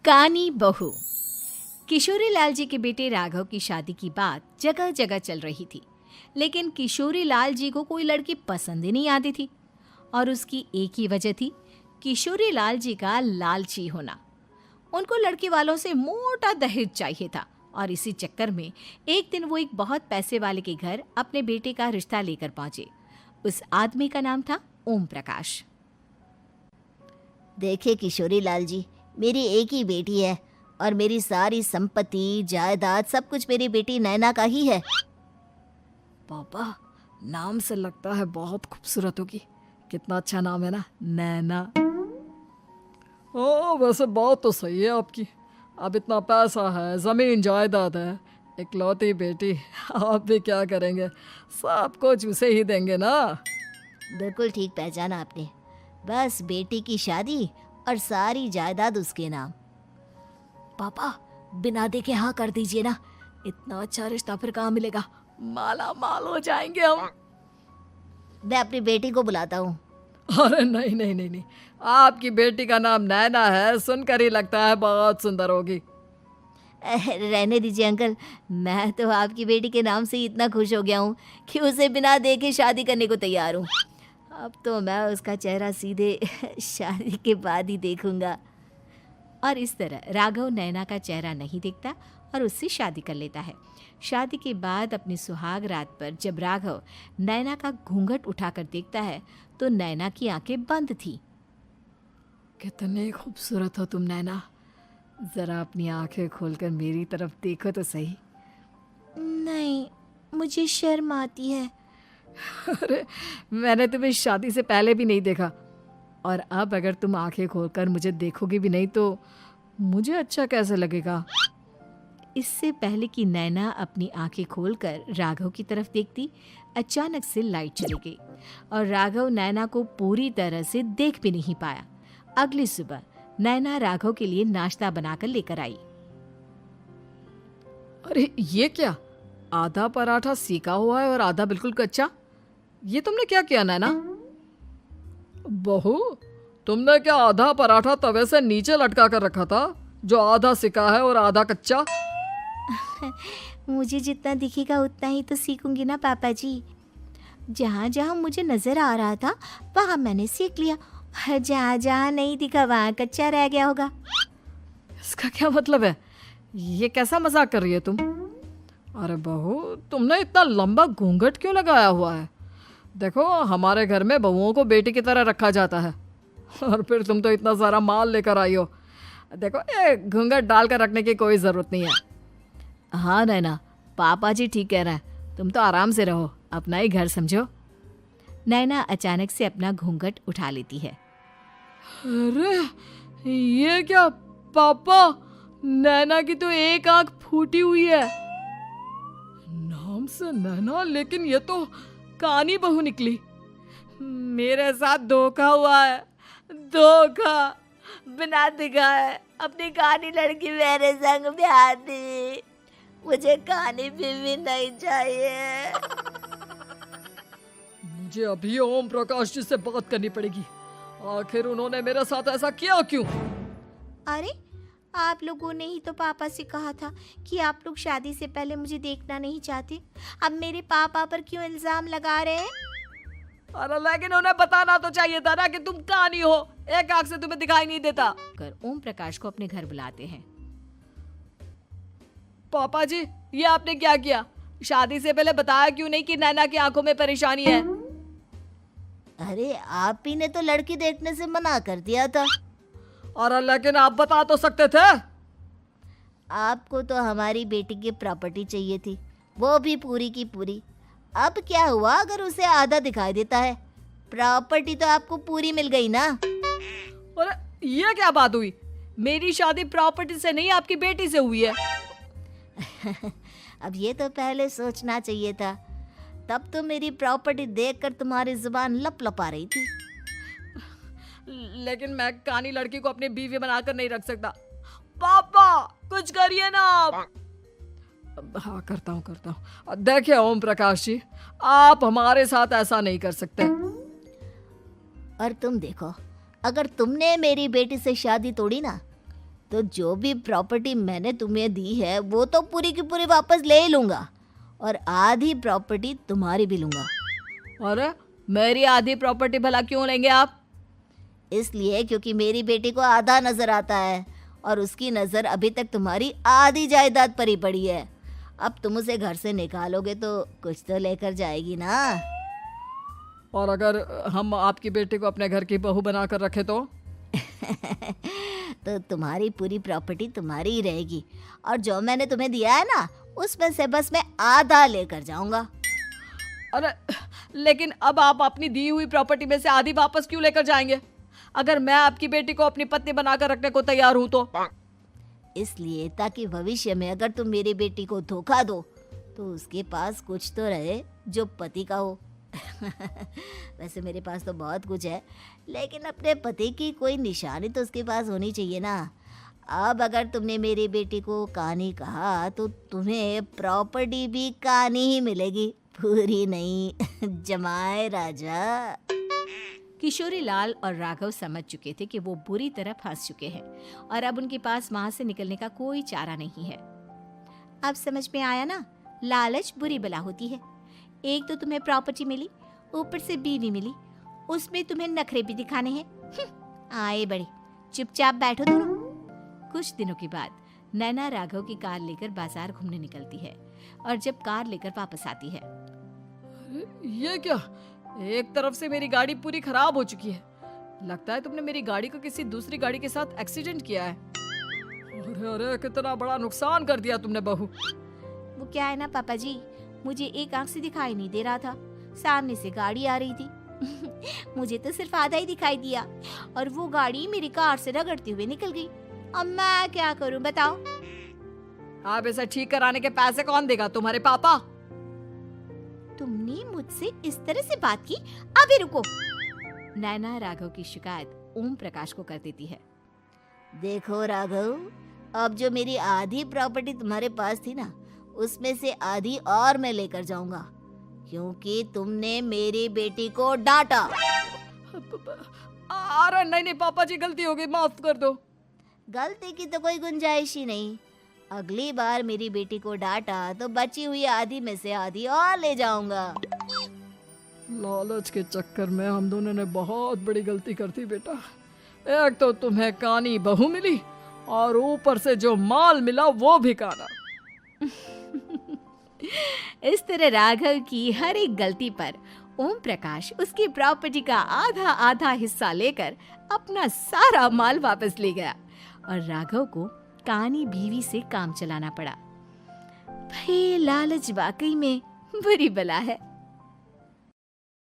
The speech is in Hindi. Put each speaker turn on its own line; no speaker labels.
कानी बहू। किशोरी लाल जी के बेटे राघव की शादी की बात जगह जगह चल रही थी, लेकिन किशोरी लाल जी को कोई लड़की पसंद ही नहीं आती थी। और उसकी एक ही वजह थी, किशोरी लाल जी का लालची होना। उनको लड़की वालों से मोटा दहेज चाहिए था और इसी चक्कर में एक दिन वो एक बहुत पैसे वाले के घर अपने बेटे का रिश्ता लेकर पहुंचे। उस आदमी का नाम था ओम प्रकाश।
देखिए किशोरी लाल जी, मेरी एक ही बेटी है और मेरी सारी संपत्ति जायदाद सब कुछ मेरी बेटी नैना का ही है।
पापा, नाम से लगता है बहुत खूबसूरत होगी। कितना अच्छा नाम है ना, नैना। ओ, वैसे बात तो सही है आपकी। अब इतना पैसा है, जमीन जायदाद है, इकलौती बेटी, आप भी क्या करेंगे? सब कुछ उसे ही देंगे ना।
बिल्कुल ठीक पहचाना आपने। बस बेटी की शादी और सारी जायदाद उसके नाम।
पापा, बिना देखे हाँ कर दीजिए ना। इतना अच्छा रिश्ता फिर कहाँ मिलेगा? माला माल हो जाएंगे हम।
मैं अपनी बेटी को बुलाता हूँ।
अरे नहीं नहीं नहीं नहीं, आपकी बेटी का नाम नैना है, सुनकर ही लगता है बहुत सुंदर होगी।
रहने दीजिए अंकल, मैं तो आपकी बेटी के नाम से ही इतना खुश हो गया हूँ कि उसे बिना देखे शादी करने को तैयार हूँ। अब तो मैं उसका चेहरा सीधे शादी के बाद ही देखूंगा।
और इस तरह राघव नैना का चेहरा नहीं देखता और उससे शादी कर लेता है। शादी के बाद अपनी सुहाग रात पर जब राघव नैना का घूंघट उठाकर देखता है तो नैना की आंखें बंद थी।
कितनी खूबसूरत हो तुम नैना, जरा अपनी आंखें खोलकर मेरी तरफ देखो तो सही।
नहीं, मुझे शर्म आती है।
अरे, मैंने तुम्हें शादी से पहले भी नहीं देखा, और अब अगर तुम आंखें खोलकर मुझे देखोगी भी नहीं तो मुझे अच्छा कैसे लगेगा?
इससे पहले कि नैना अपनी आंखें खोलकर राघव की तरफ देखती, अचानक से लाइट चली गई और राघव नैना को पूरी तरह से देख भी नहीं पाया। अगली सुबह नैना राघव के लिए नाश्ता बनाकर लेकर आई।
अरे ये क्या, आधा पराठा सीका हुआ है और आधा बिल्कुल कच्चा। ये तुमने क्या किया नैना? बहू, तुमने क्या आधा पराठा तवे से नीचे लटका कर रखा था, जो आधा सिका है और आधा कच्चा?
मुझे जितना दिखेगा उतना ही तो सीखूंगी ना पापा जी। जहाँ जहाँ मुझे नजर आ रहा था वहाँ मैंने सीख लिया, जहाँ जहाँ नहीं दिखा वहाँ कच्चा रह गया होगा।
इसका क्या मतलब है? ये कैसा मजाक कर रही है तुम? अरे बहू, तुमने इतना लंबा घूंघट क्यों लगाया हुआ है? देखो, हमारे घर में बहुओं को बेटी की तरह रखा जाता है, और फिर तुम तो इतना सारा माल लेकर आई हो। देखो, ये घूंघट डालकर रखने की कोई ज़रूरत नहीं है। हाँ नैना, पापा जी ठीक कह रहे हैं, तुम तो आराम से रहो, अपना ही घर समझो।
नैना अचानक से अपना घूंघट उठा लेती है।
अरे ये क्या पापा, नैना की तो एक आंख फूटी हुई है। नाम से नैना, लेकिन ये तो कानी बहू निकली। मेरे साथ धोखा हुआ है, धोखा।
बिना दिखाए अपनी कानी लड़की मेरे संग ब्याह दी। मुझे कानी बीवी नहीं चाहिए।
मुझे अभी ओम प्रकाश जी से बात करनी पड़ेगी। आखिर उन्होंने मेरे साथ ऐसा किया क्यों?
अरे, आप लोगों ने ही तो पापा से कहा था कि आप लोग शादी से पहले मुझे देखना नहीं चाहते। अब मेरे पापा पर क्यों इल्जाम लगा रहे हैं?
अरे लेकिन उन्हें बताना तो चाहिए था ना कि तुम कानी हो, एक आंख से तुम्हें दिखाई नहीं देता।
कर ओम प्रकाश को अपने घर बुलाते हैं।
पापा जी, ये आपने क्या किया? शादी से पहले बताया क्यों नहीं कि नैना की आंखों में परेशानी है?
अरे, आप ही ने तो लड़की देखने से मना कर दिया था।
और लेकिन आप बता तो सकते थे।
आपको तो हमारी बेटी की प्रॉपर्टी चाहिए थी, वो भी पूरी की पूरी। अब क्या हुआ अगर उसे आधा दिखाई देता है? प्रॉपर्टी तो आपको पूरी मिल गई ना।
अरे ये क्या बात हुई? मेरी शादी प्रॉपर्टी से नहीं, आपकी बेटी से हुई है।
अब ये तो पहले सोचना चाहिए था, तब तो मेरी प्रॉपर्टी देखकर तुम्हारी जुबान लप लपा रही थी।
लेकिन मैं कानी लड़की को अपनी बीवी बनाकर नहीं रख सकता। पापा, कुछ करिए ना आप। हाँ, करता हूँ। देखिए ओम प्रकाश जी, आप हमारे साथ ऐसा नहीं कर सकते।
और तुम देखो, अगर तुमने मेरी बेटी से शादी तोड़ी ना तो जो भी प्रॉपर्टी मैंने तुम्हें दी है वो तो पूरी की पूरी वापस ले ही लूँगा और आधी प्रॉपर्टी तुम्हारी भी लूँगा।
अरे मेरी आधी प्रॉपर्टी भला क्यों लेंगे आप?
इसलिए क्योंकि मेरी बेटी को आधा नज़र आता है और उसकी नज़र अभी तक तुम्हारी आधी जायदाद पर ही पड़ी है। अब तुम उसे घर से निकालोगे तो कुछ तो लेकर जाएगी ना।
और अगर हम आपकी बेटी को अपने घर की बहू बना कर रखे तो?
तो तुम्हारी पूरी प्रॉपर्टी तुम्हारी ही रहेगी और जो मैंने तुम्हें दिया है ना उसमें से बस मैं आधा लेकर जाऊंगा।
अरे लेकिन अब आप अपनी दी हुई प्रॉपर्टी में से आधी वापस क्यों लेकर जाएंगे? अगर मैं आपकी बेटी को अपनी पत्नी बनाकर रखने को तैयार हूं तो?
इसलिए ताकि भविष्य में अगर तुम मेरी बेटी को धोखा दो तो उसके पास कुछ तो रहे जो पति का हो। वैसे मेरे पास तो बहुत कुछ है लेकिन अपने पति की कोई निशानी तो उसके पास होनी चाहिए ना। अब अगर तुमने मेरी बेटी को कहानी कहा तो तुम्हें प्रॉपर्टी भी कहानी ही मिलेगी, पूरी नहीं। जमाए राजा।
किशोरी लाल और राघव समझ चुके थे कि वो बुरी तरह फंस चुके हैं और अब उनके पास वहां से निकलने का कोई चारा नहीं है। अब समझ में आया ना, लालच बुरी बला होती है। एक तो तुम्हें प्रॉपर्टी मिली, ऊपर से बीवी मिली, उसमें तुम्हें नखरे भी दिखाने हैं। आए बड़े, चुपचाप बैठो दोनों। कुछ दिनों के बाद नैना राघव की कार लेकर बाजार घूमने निकलती है और जब कार लेकर वापस आती है,
ये क्या? एक तरफ से मेरी गाड़ी पूरी खराब हो चुकी है। लगता है तुमने मेरी गाड़ी को किसी दूसरी गाड़ी के साथ एक्सीडेंट किया है। अरे अरे कितना बड़ा नुकसान कर दिया तुमने बहू।
वो क्या है ना पापा जी, मुझे एक आंख से दिखाई नहीं दे रहा था, सामने से गाड़ी आ रही थी। मुझे तो सिर्फ आधा ही दिखाई दिया और वो गाड़ी मेरी कार से रगड़ते हुए निकल गई। अब मैं क्या करूं बताओ?
आप इसे ठीक कराने के पैसे कौन देगा? तुम्हारे पापा।
तुमने मुझसे इस तरह से बात की? अभी रुको। नैना राघव की शिकायत ओम प्रकाश को कर देती है।
देखो राघव, अब जो मेरी आधी प्रॉपर्टी तुम्हारे पास थी ना उसमें से आधी और मैं लेकर जाऊंगा क्योंकि तुमने मेरी बेटी को डांटा।
अरे नहीं नहीं पापा जी, गलती हो गई, माफ कर दो।
गलती की तो कोई गुंजाइश ही नहीं। अगली बार मेरी बेटी को डांटा तो बची हुई आधी में से आधी और ले जाऊंगा।
लालच के चक्कर में हम दोनों ने बहुत बड़ी गलती कर दी बेटा। एक तो तुम्हें कानी बहू मिली और ऊपर से जो माल मिला वो भी काना।
इस तरह राघव की हर एक गलती पर ओम प्रकाश उसकी प्रॉपर्टी का आधा आधा हिस्सा लेकर अपना सारा माल वापस ले गया और राघव को कानी बीवी से काम चलाना पड़ा। भाई लालच वाकई में बुरी बला है।